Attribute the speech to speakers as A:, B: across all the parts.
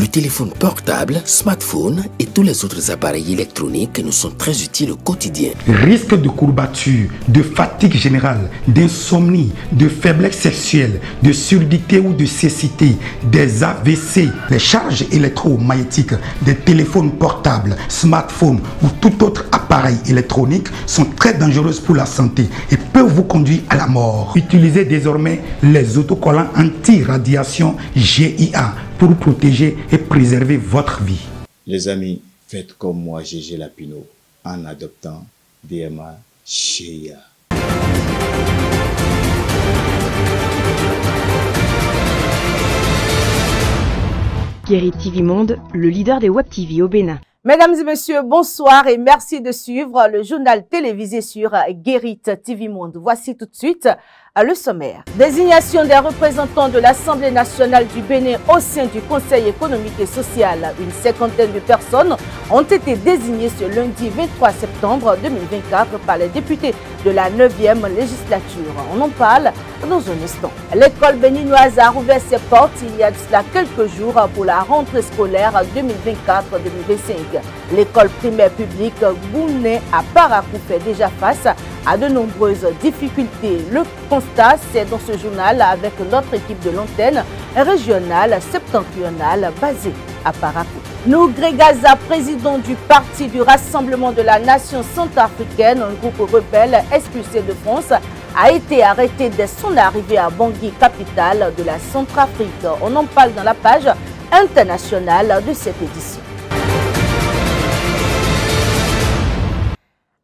A: Le téléphone portable, smartphone et tous les autres appareils électroniques nous sont très utiles au quotidien.
B: Risque de courbature, de fatigue générale, d'insomnie, de faiblesse sexuelle, de surdité ou de cécité, des AVC. Les charges électromagnétiques des téléphones portables, smartphones ou tout autre appareil électronique sont très dangereuses pour la santé et peuvent vous conduire à la mort. Utilisez désormais les autocollants anti-radiation GIA pour protéger et préserver votre vie.
C: Les amis, faites comme moi, Gégé Lapino, en adoptant DMA GIA.
D: Guéri TV Monde, le leader des Web TV au Bénin.
E: Mesdames et messieurs, bonsoir et merci de suivre le journal télévisé sur Guéri TV Monde. Voici tout de suite le sommaire. Désignation des représentants de l'Assemblée nationale du Bénin au sein du Conseil économique et social. Une cinquantaine de personnes ont été désignées ce lundi 23 septembre 2024 par les députés de la 9e législature. On en parle dans un instant. L'école béninoise a rouvert ses portes il y a de cela quelques jours pour la rentrée scolaire 2024-2025. L'école primaire publique Gounet à Parakou fait déjà face à de nombreuses difficultés. Le constat, c'est dans ce journal avec notre équipe de l'antenne régionale septentrionale basée à Parakou. Nougré Gaza, président du Parti du Rassemblement de la Nation centrafricaine, un groupe rebelle expulsé de France, a été arrêté dès son arrivée à Bangui, capitale de la Centrafrique. On en parle dans la page internationale de cette édition.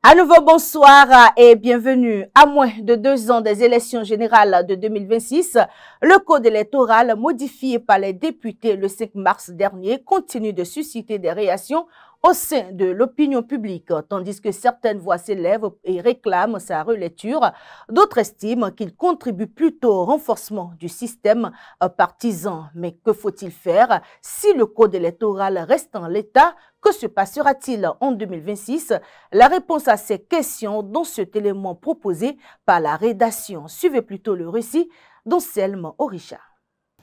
E: À nouveau, bonsoir et bienvenue. À moins de 2 ans des élections générales de 2026, le code électoral modifié par les députés le 5 mars dernier continue de susciter des réactions au sein de l'opinion publique, tandis que certaines voix s'élèvent et réclament sa relecture. D'autres estiment qu'il contribue plutôt au renforcement du système partisan. Mais que faut-il faire si le code électoral reste en l'état? Que se passera-t-il en 2026? La réponse à ces questions dans cet élément proposé par la rédaction. Suivez plutôt le récit d'Anselme Orisha.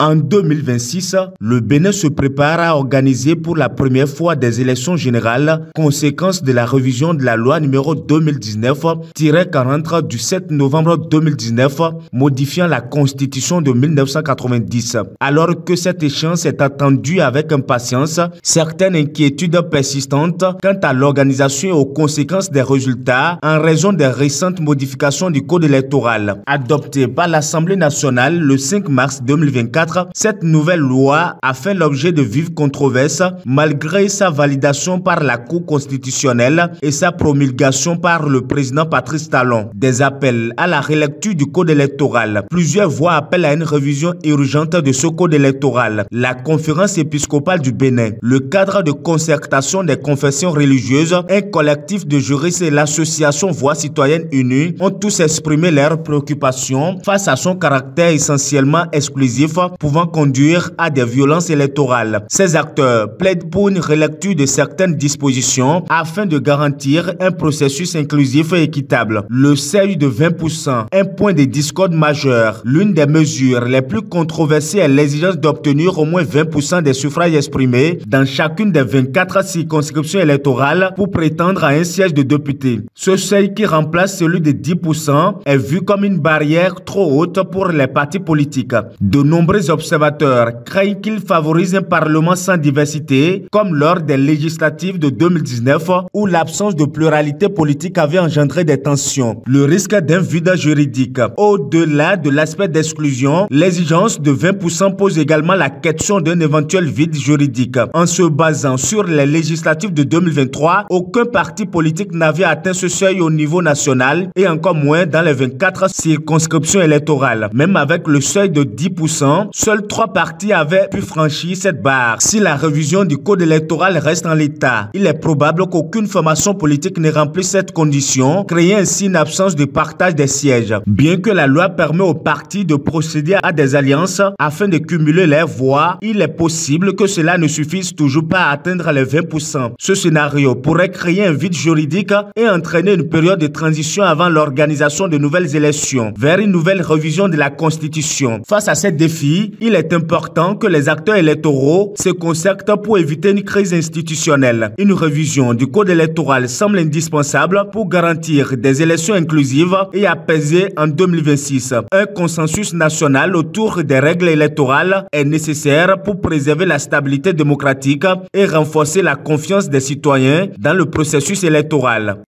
F: En 2026, le Bénin se prépare à organiser pour la première fois des élections générales, conséquence de la révision de la loi numéro 2019-40 du 7 novembre 2019, modifiant la constitution de 1990. Alors que cette échéance est attendue avec impatience, certaines inquiétudes persistantes quant à l'organisation et aux conséquences des résultats en raison des récentes modifications du code électoral. Adoptée par l'Assemblée nationale le 5 mars 2024, cette nouvelle loi a fait l'objet de vives controverses malgré sa validation par la Cour constitutionnelle et sa promulgation par le président Patrice Talon. Des appels à la relecture du code électoral. Plusieurs voix appellent à une révision urgente de ce code électoral. La conférence épiscopale du Bénin, le cadre de concertation des confessions religieuses, un collectif de juristes et l'association Voix citoyenne unie ont tous exprimé leurs préoccupations face à son caractère essentiellement exclusif pouvant conduire à des violences électorales. Ces acteurs plaident pour une relecture de certaines dispositions afin de garantir un processus inclusif et équitable. Le seuil de 20%, un point de discorde majeur. L'une des mesures les plus controversées est l'exigence d'obtenir au moins 20% des suffrages exprimés dans chacune des 24 circonscriptions électorales pour prétendre à un siège de député. Ce seuil qui remplace celui de 10% est vu comme une barrière trop haute pour les partis politiques. De nombreux observateurs craignent qu'il favorise un parlement sans diversité, comme lors des législatives de 2019 où l'absence de pluralité politique avait engendré des tensions. Le risque d'un vide juridique. Au-delà de l'aspect d'exclusion, l'exigence de 20% pose également la question d'un éventuel vide juridique. En se basant sur les législatives de 2023, aucun parti politique n'avait atteint ce seuil au niveau national et encore moins dans les 24 circonscriptions électorales. Même avec le seuil de 10%, seuls 3 partis avaient pu franchir cette barre. Si la révision du code électoral reste en l'état, il est probable qu'aucune formation politique ne remplisse cette condition, créant ainsi une absence de partage des sièges. Bien que la loi permet aux partis de procéder à des alliances afin de cumuler leurs voix, il est possible que cela ne suffise toujours pas à atteindre les 20%. Ce scénario pourrait créer un vide juridique et entraîner une période de transition avant l'organisation de nouvelles élections vers une nouvelle révision de la Constitution. Face à ces défis, dit, il est important que les acteurs électoraux se concertent pour éviter une crise institutionnelle. Une révision du code électoral semble indispensable pour garantir des élections inclusives et apaisées en 2026. Un consensus national autour des règles électorales est nécessaire pour préserver la stabilité démocratique et renforcer la confiance des citoyens dans le processus électoral.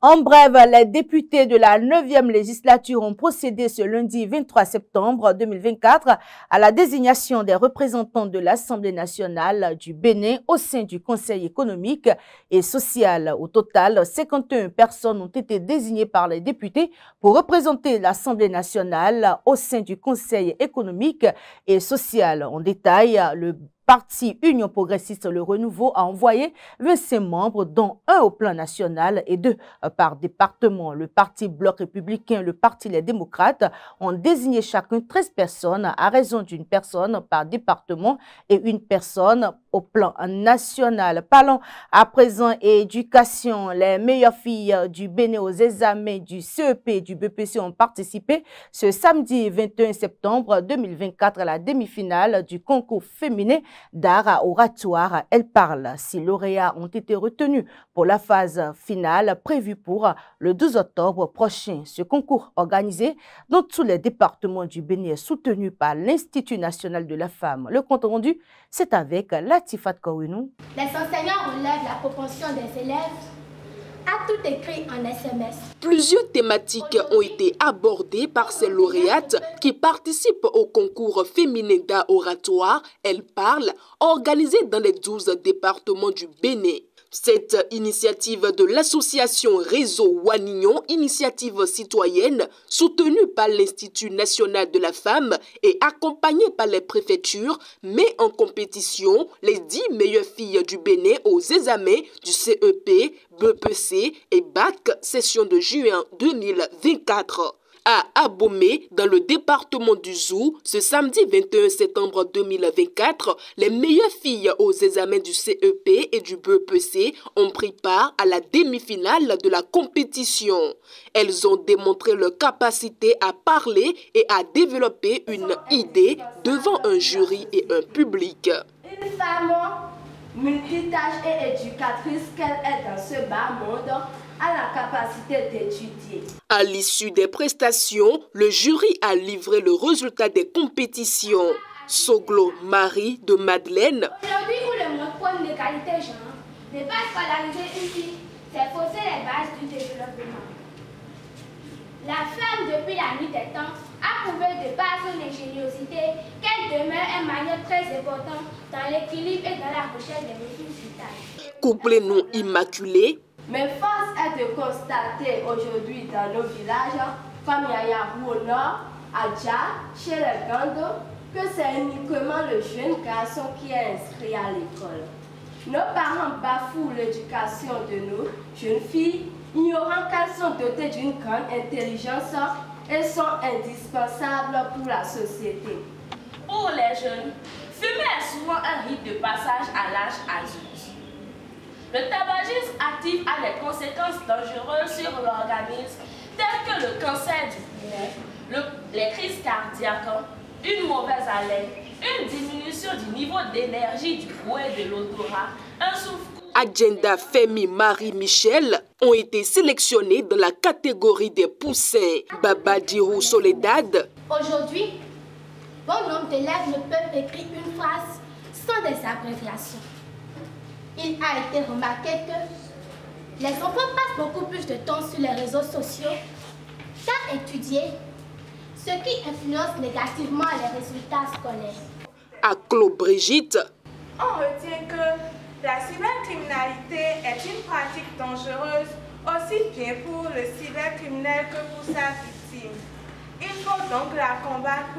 E: En bref, les députés de la 9e législature ont procédé ce lundi 23 septembre 2024 à la désignation des représentants de l'Assemblée nationale du Bénin au sein du Conseil économique et social. Au total, 51 personnes ont été désignées par les députés pour représenter l'Assemblée nationale au sein du Conseil économique et social. En détail, le Parti Union progressiste Le Renouveau a envoyé 25 membres, dont un au plan national et 2 par département. Le Parti Bloc républicain, le Parti Les démocrates ont désigné chacun 13 personnes à raison d'une personne par département et une personne au plan national. Parlons à présent éducation. Les meilleures filles du Bénin aux examens du CEP et du BPC ont participé ce samedi 21 septembre 2024 à la demi-finale du concours féminin d'art oratoire. Elles parlent. 6 lauréats ont été retenus pour la phase finale prévue pour le 12 octobre prochain. Ce concours organisé dans tous les départements du Bénin est soutenu par l'Institut national de la femme. Le compte rendu, c'est avec Latifat Kouinou.
G: Les enseignants relèvent la propension des élèves à tout écrit en SMS.
H: Plusieurs thématiques ont été abordées par ces lauréates qui participent au concours féminin d'art oratoire. Elles parlent, organisé dans les 12 départements du Bénin. Cette initiative de l'association Réseau Wanignon, initiative citoyenne, soutenue par l'Institut national de la femme et accompagnée par les préfectures, met en compétition les 10 meilleures filles du Bénin aux examens du CEP, BPC et BAC, session de juin 2024. À Abomey, dans le département du Zou, ce samedi 21 septembre 2024, les meilleures filles aux examens du CEP et du BPC ont pris part à la demi-finale de la compétition. Elles ont démontré leur capacité à parler et à développer une idée devant un jury et un public.
G: Une femme multitâche et éducatrice qu'elle est dans ce bas monde a la capacité d'étudier.
H: À l'issue des prestations, le jury a livré le résultat des compétitions. Soglo Marie de Madeleine.
G: Aujourd'hui où le monde prône l'égalité genre, ne pas polariser une fille, c'est fausser les bases du développement. La femme, depuis la nuit des temps, a prouvé de par son ingéniosité qu'elle demeure un maillon très important dans l'équilibre et dans la recherche des ressources vitales.
H: Couple non immaculé.
G: Mais force est de constater aujourd'hui dans nos villages, comme Yayarou au nord, à Dja, chez les Gando, que c'est uniquement le jeune garçon qui est inscrit à l'école. Nos parents bafouent l'éducation de nos jeunes filles, ignorant qu'elles sont dotées d'une grande intelligence et sont indispensables pour la société.
I: Pour les jeunes, fumer est souvent un rite de passage à l'âge adulte. Le tabagisme actif a des conséquences dangereuses sur l'organisme, telles que le cancer du poumon, les crises cardiaques, une mauvaise haleine, une diminution du niveau d'énergie du poumon et de l'odorat, un souffle.
H: Agenda Femi Marie-Michel ont été sélectionnés dans la catégorie des poussins. Babadirou Soledad.
G: Aujourd'hui, bon nombre d'élèves ne peuvent écrire une phrase sans des abréviations. Il a été remarqué que les enfants passent beaucoup plus de temps sur les réseaux sociaux qu'à étudier, ce qui influence négativement les résultats scolaires.
H: À Claude Brigitte.
J: On retient que la cybercriminalité est une pratique dangereuse aussi bien pour le cybercriminel que pour sa victime. Il faut donc la combattre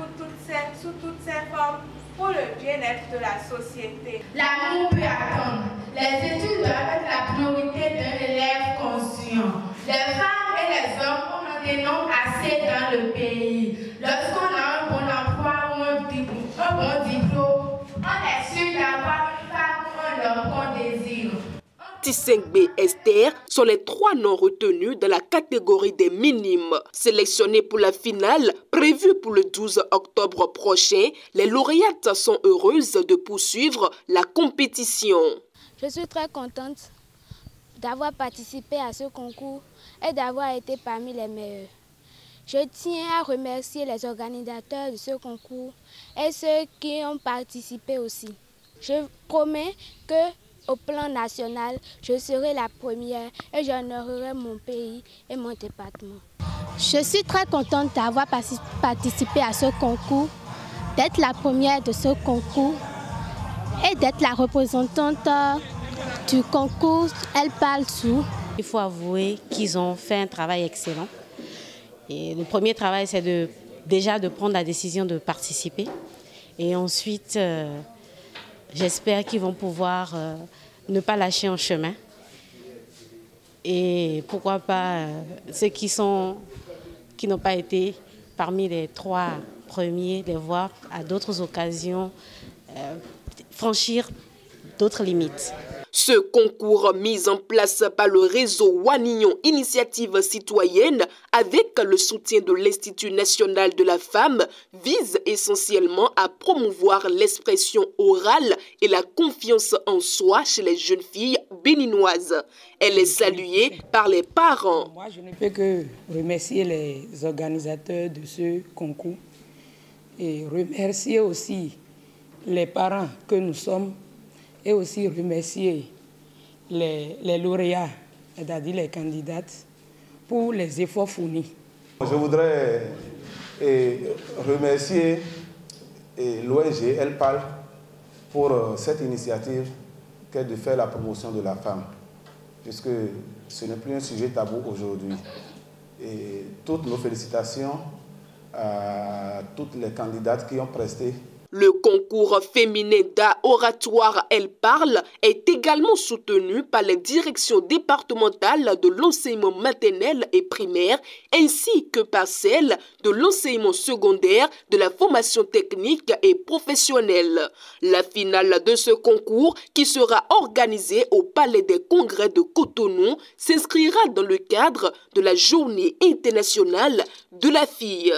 J: sous toutes ses formes pour le bien-être de la société.
K: L'amour peut attendre. Les études doivent être la priorité d'un élève conscient. Les femmes et les hommes, on en dénombre assez dans le pays. Lorsqu'on a un bon emploi ou un bon diplôme, on est sûr d'avoir une femme ou un homme qu'on désire.
H: T5B Esther sont les 3 noms retenus dans la catégorie des minimes. Sélectionnés pour la finale, prévue pour le 12 octobre prochain, les lauréates sont heureuses de poursuivre la compétition.
L: Je suis très contente d'avoir participé à ce concours et d'avoir été parmi les meilleurs. Je tiens à remercier les organisateurs de ce concours et ceux qui ont participé aussi. Je promets qu'au plan national, je serai la première et j'honorerai mon pays et mon département.
M: Je suis très contente d'avoir participé à ce concours, d'être la première de ce concours et d'être la représentante du concours Elle parle tout.
N: Il faut avouer qu'ils ont fait un travail excellent. Et le premier travail, c'est déjà de prendre la décision de participer. Et ensuite, j'espère qu'ils vont pouvoir ne pas lâcher en chemin. Et pourquoi pas ceux qui n'ont pas été parmi les 3 premiers, les voir à d'autres occasions franchir d'autres limites.
H: Ce concours mis en place par le réseau Wanignon Initiative Citoyenne avec le soutien de l'Institut National de la Femme vise essentiellement à promouvoir l'expression orale et la confiance en soi chez les jeunes filles béninoises. Elle est saluée par les parents.
O: Moi, je ne peux que remercier les organisateurs de ce concours et remercier aussi les parents que nous sommes et aussi remercier les lauréats, c'est-à-dire les candidates, pour les efforts fournis.
P: Je voudrais remercier l'ONG Elle parle pour cette initiative qu'est de faire la promotion de la femme, puisque ce n'est plus un sujet tabou aujourd'hui. Et toutes nos félicitations à toutes les candidates qui ont presté.
H: Le concours féminin d'art oratoire Elle parle est également soutenu par les directions départementales de l'enseignement maternel et primaire ainsi que par celles de l'enseignement secondaire, de la formation technique et professionnelle. La finale de ce concours, qui sera organisée au Palais des Congrès de Cotonou, s'inscrira dans le cadre de la Journée internationale de la fille.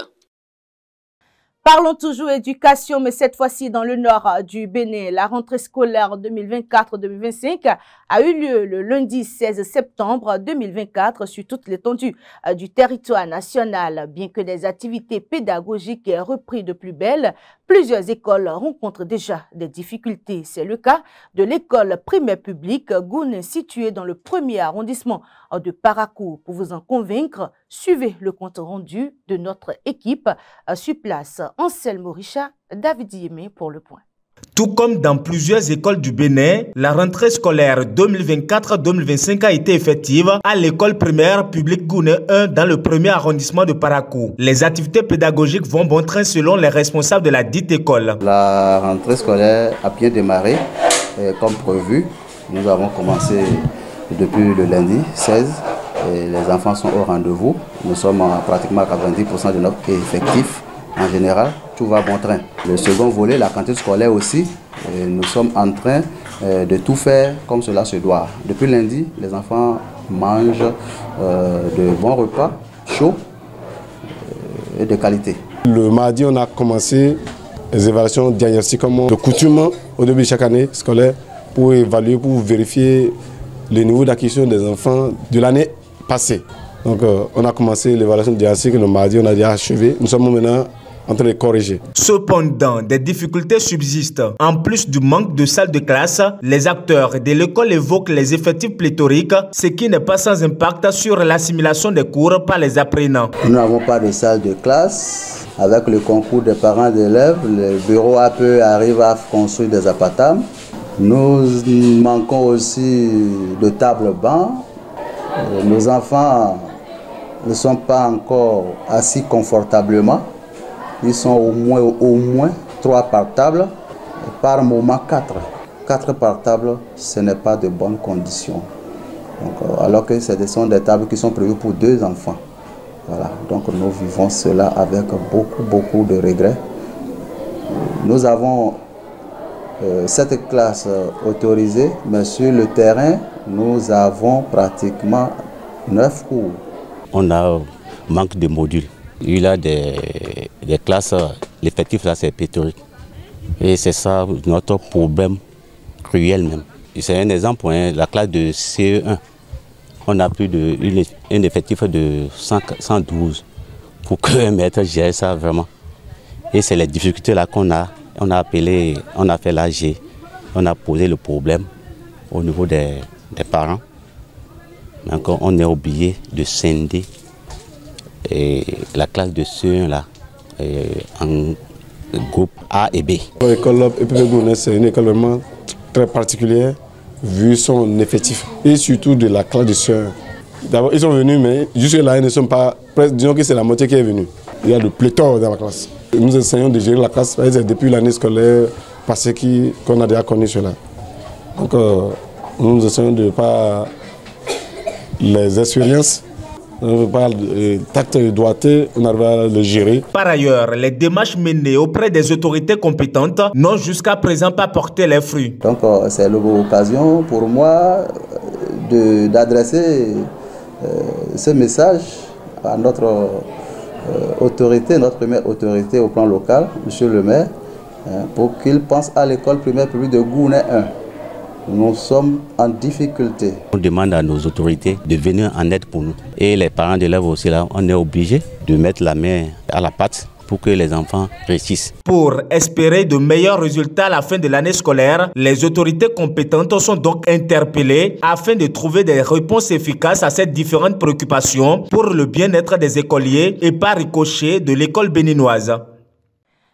E: Parlons toujours éducation, mais cette fois-ci dans le nord du Bénin. La rentrée scolaire 2024-2025 a eu lieu le lundi 16 septembre 2024 sur toute l'étendue du territoire national. Bien que les activités pédagogiques aient repris de plus belle, plusieurs écoles rencontrent déjà des difficultés. C'est le cas de l'école primaire publique Goune, située dans le 1er arrondissement de Parakou. Pour vous en convaincre, suivez le compte rendu de notre équipe sur place. Anselmo Richard, David Yémé pour le point.
F: Tout comme dans plusieurs écoles du Bénin, la rentrée scolaire 2024-2025 a été effective à l'école primaire publique Goune 1 dans le 1er arrondissement de Parakou. Les activités pédagogiques vont bon train selon les responsables de la dite école.
Q: La rentrée scolaire a bien démarré comme prévu. Nous avons commencé depuis le lundi 16 et les enfants sont au rendez-vous. Nous sommes pratiquement à 90% de notre effectif. En général, tout va bon train. Le second volet, la cantine scolaire aussi, nous sommes en train de tout faire comme cela se doit. Depuis lundi, les enfants mangent de bons repas chauds et de qualité.
R: Le mardi, on a commencé les évaluations diagnostiques comme de coutume au début de chaque année scolaire pour évaluer, pour vérifier le niveau d'acquisition des enfants de l'année passée. Donc on a commencé l'évaluation diagnostique le mardi, on a déjà achevé. Nous sommes maintenant en train de corriger.
F: Cependant, des difficultés subsistent. En plus du manque de salles de classe, les acteurs de l'école évoquent les effectifs pléthoriques, ce qui n'est pas sans impact sur l'assimilation des cours par les apprenants.
Q: Nous n'avons pas de salle de classe. Avec le concours des parents d'élèves, le bureau APE arrive à construire des appartements. Nous manquons aussi de tables-bancs. Nos enfants ne sont pas encore assis confortablement. Ils sont au moins 3 par table, par moment 4. 4 par table, ce n'est pas de bonnes conditions. Donc, alors que ce sont des tables qui sont prévues pour 2 enfants. Voilà. Donc nous vivons cela avec beaucoup de regrets. Nous avons cette classe autorisée, mais sur le terrain, nous avons pratiquement 9 cours.
S: On a manque de modules. Il y a des classes, l'effectif là c'est pléthorique. Et c'est ça notre problème cruel même. C'est un exemple, hein, la classe de CE1. On a plus un effectif de 112 pour qu'un maître gère ça vraiment. Et c'est les difficultés là qu'on a. On a appelé, on a fait l'AG, on a posé le problème au niveau des parents. Donc on est obligé de scinder la classe de CE1 là en groupe A et B.
R: L'école EPP Gounès, c'est une école vraiment très particulière vu son effectif et surtout de la classe de CE1. D'abord ils sont venus mais jusque-là ils ne sont pas, disons que c'est la moitié qui est venue. Il y a de pléthore dans la classe. Nous enseignons de gérer la classe depuis l'année scolaire passée qu'on a déjà connu cela. Donc nous enseignons de par les expériences, par le tact et doigté, on arrive à le gérer.
F: Par ailleurs, les démarches menées auprès des autorités compétentes n'ont jusqu'à présent pas porté les fruits.
Q: Donc c'est l'occasion pour moi d'adresser ce message à notre autorité, notre première autorité au plan local, monsieur le maire, pour qu'il pense à l'école primaire publique de Gounès 1. Nous sommes en difficulté.
S: On demande à nos autorités de venir en aide pour nous. Et les parents d'élèves aussi, là, on est obligé de mettre la main à la pâte pour que les enfants réussissent.
F: Pour espérer de meilleurs résultats à la fin de l'année scolaire, les autorités compétentes sont donc interpellées afin de trouver des réponses efficaces à ces différentes préoccupations pour le bien-être des écoliers et par ricochet de l'école béninoise.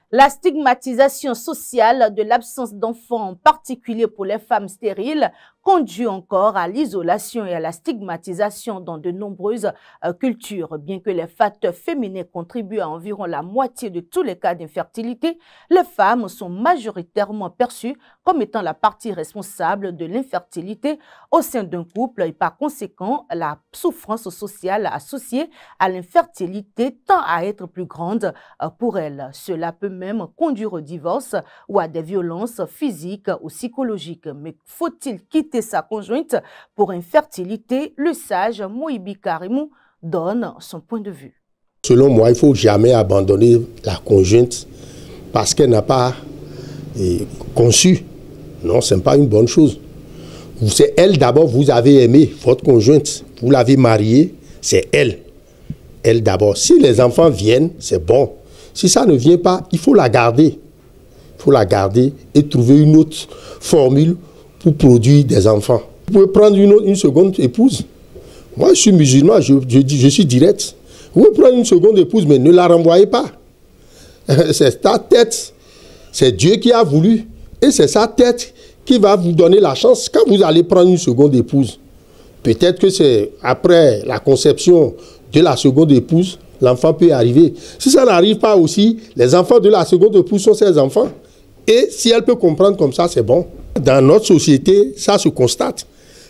E: La stigmatisation sociale de l'absence d'enfants, en particulier pour les femmes stériles, conduit encore à l'isolation et à la stigmatisation dans de nombreuses cultures. Bien que les facteurs féminins contribuent à environ la moitié de tous les cas d'infertilité, les femmes sont majoritairement perçues comme étant la partie responsable de l'infertilité au sein d'un couple et par conséquent, la souffrance sociale associée à l'infertilité tend à être plus grande pour elles. Cela peut même conduire au divorce ou à des violences physiques ou psychologiques. Mais faut-il quitter sa conjointe pour infertilité? Le sage Moïbi Karimou donne son point de vue.
T: Selon moi, il ne faut jamais abandonner la conjointe parce qu'elle n'a pas conçu. Non, ce n'est pas une bonne chose. C'est elle d'abord, vous avez aimé votre conjointe, vous l'avez mariée, c'est elle. Elle d'abord. Si les enfants viennent, c'est bon. Si ça ne vient pas, il faut la garder. Il faut la garder et trouver une autre formule pour produire des enfants. Vous pouvez prendre une seconde épouse. Moi, je suis musulman, je suis direct. Vous pouvez prendre une seconde épouse, mais ne la renvoyez pas. C'est ta tête. C'est Dieu qui a voulu. Et c'est sa tête qui va vous donner la chance quand vous allez prendre une seconde épouse. Peut-être que c'est après la conception de la seconde épouse, l'enfant peut arriver. Si ça n'arrive pas aussi, les enfants de la seconde épouse sont ses enfants. Et si elle peut comprendre comme ça, c'est bon. Dans notre société, ça se constate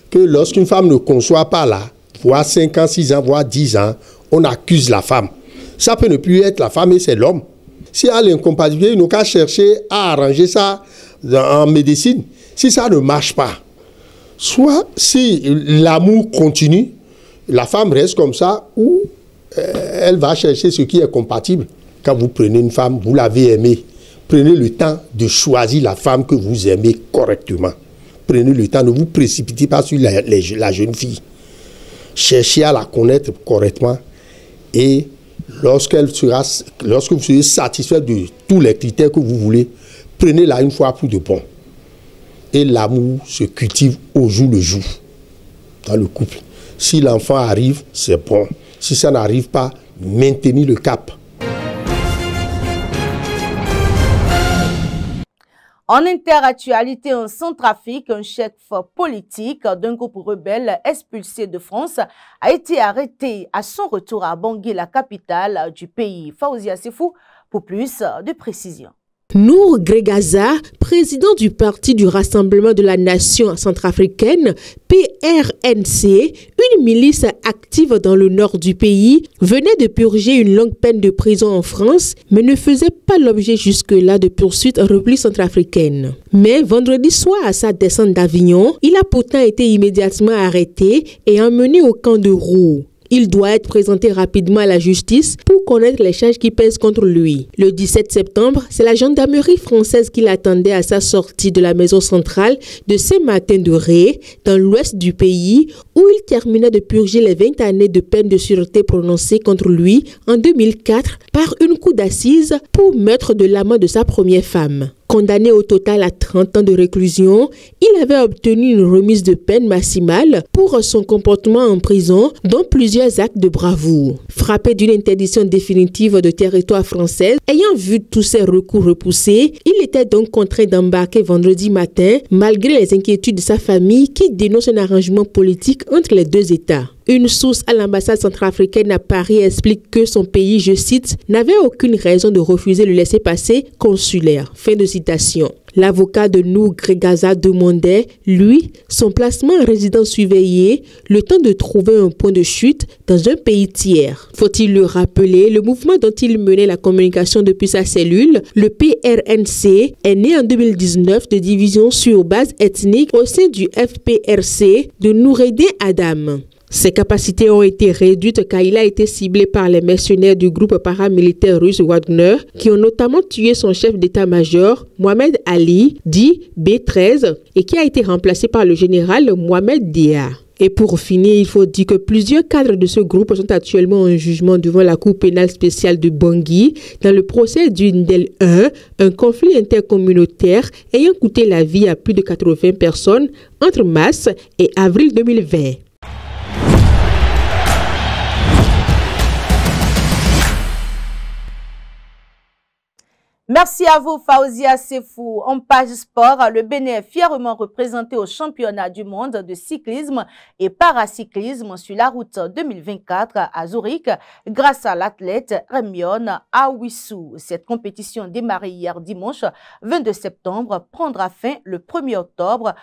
T: que lorsqu'une femme ne conçoit pas là, voire 5 ans, 6 ans, voire 10 ans, on accuse la femme. Ça peut ne plus être la femme et c'est l'homme. Si elle a l'incompatibilité, il n'a qu'à chercher à arranger ça en médecine. Si ça ne marche pas, soit si l'amour continue, la femme reste comme ça, ou elle va chercher ce qui est compatible. Quand vous prenez une femme, vous l'avez aimée, prenez le temps de choisir la femme que vous aimez correctement. Prenez le temps, ne vous précipitez pas sur la jeune fille. Cherchez à la connaître correctement et lorsque vous serez satisfait de tous les critères que vous voulez, prenez-la une fois pour de bon. Et l'amour se cultive au jour le jour dans le couple. Si l'enfant arrive, c'est bon. Si ça n'arrive pas, maintenez le cap.
E: En interactualité en Centrafrique, un chef politique d'un groupe rebelle expulsé de France a été arrêté à son retour à Bangui, la capitale du pays. Faouzia Sefou, pour plus de précisions.
U: Nour Gregaza, président du Parti du Rassemblement de la Nation centrafricaine, PRNC, une milice active dans le nord du pays, venait de purger une longue peine de prison en France, mais ne faisait pas l'objet jusque-là de poursuites en République centrafricaine. Mais vendredi soir, à sa descente d'Avignon, il a pourtant été immédiatement arrêté et emmené au camp de Roux. Il doit être présenté rapidement à la justice pour connaître les charges qui pèsent contre lui. Le 17 septembre, c'est la gendarmerie française qui l'attendait à sa sortie de la maison centrale de Saint-Martin-de-Ré, dans l'ouest du pays, où il terminait de purger les 20 années de peine de sûreté prononcées contre lui en 2004 par une cour d'assises pour meurtre de l'amant de sa première femme. Condamné au total à 30 ans de réclusion, il avait obtenu une remise de peine maximale pour son comportement en prison, dont plusieurs actes de bravoure. Frappé d'une interdiction définitive de territoire français, ayant vu tous ses recours repoussés, il était donc contraint d'embarquer vendredi matin, malgré les inquiétudes de sa famille qui dénonce un arrangement politique entre les deux États. Une source à l'ambassade centrafricaine à Paris explique que son pays, je cite, n'avait aucune raison de refuser le laissez-passer consulaire. Fin de citation. L'avocat de Nour Gregaza demandait, lui, son placement en résidence surveillée, le temps de trouver un point de chute dans un pays tiers. Faut-il le rappeler, le mouvement dont il menait la communication depuis sa cellule, le PRNC, est né en 2019 de division sur base ethnique au sein du FPRC de Noureddin Adam. Ses capacités ont été réduites car il a été ciblé par les mercenaires du groupe paramilitaire russe Wagner qui ont notamment tué son chef d'état-major Mohamed Ali, dit B13, et qui a été remplacé par le général Mohamed Dia. Et pour finir, il faut dire que plusieurs cadres de ce groupe sont actuellement en jugement devant la Cour pénale spéciale de Bangui dans le procès du Ndel 1, un conflit intercommunautaire ayant coûté la vie à plus de 80 personnes entre mars et avril 2020.
E: Merci à vous, Faouzia Sefou. En page sport, le Bénin est fièrement représenté au championnat du monde de cyclisme et paracyclisme sur la route 2024 à Zurich grâce à l'athlète Remion Awissou. Cette compétition démarrée hier dimanche 22 septembre prendra fin le 1er octobre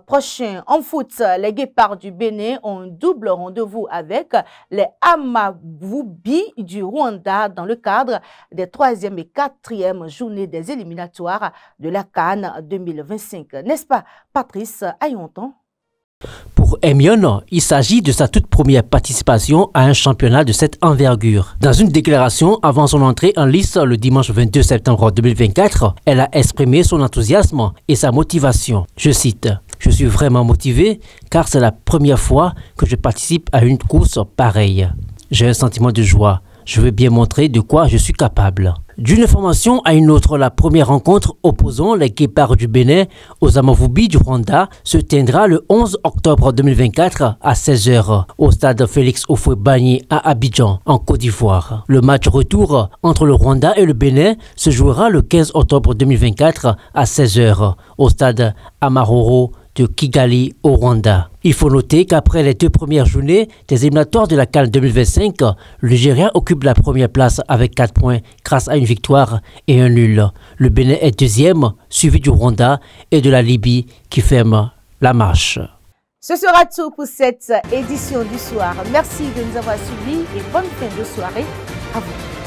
E: prochain. En foot, les Guépards du Bénin ont un double rendez-vous avec les Amavubi du Rwanda dans le cadre des 3e et 4e journée des éliminatoires de la CAN 2025. N'est-ce pas, Patrice Ayonton?
V: Pour Emion, il s'agit de sa toute première participation à un championnat de cette envergure. Dans une déclaration avant son entrée en lice le dimanche 22 septembre 2024, elle a exprimé son enthousiasme et sa motivation. Je cite, « Je suis vraiment motivé car c'est la première fois que je participe à une course pareille. J'ai un sentiment de joie. Je veux bien montrer de quoi je suis capable. » D'une formation à une autre, la première rencontre opposant les Guépards du Bénin aux Amavubi du Rwanda se tiendra le 11 octobre 2024 à 16h au stade Félix Houphouët-Boigny à Abidjan, en Côte d'Ivoire. Le match retour entre le Rwanda et le Bénin se jouera le 15 octobre 2024 à 16h au stade Amahoro de Kigali au Rwanda. Il faut noter qu'après les 2 premières journées des éliminatoires de la CAN 2025, le Nigeria occupe la première place avec 4 points grâce à une victoire et un nul. Le Bénin est 2e, suivi du Rwanda et de la Libye qui ferme la marche.
E: Ce sera tout pour cette édition du soir. Merci de nous avoir suivis et bonne fin de soirée à vous.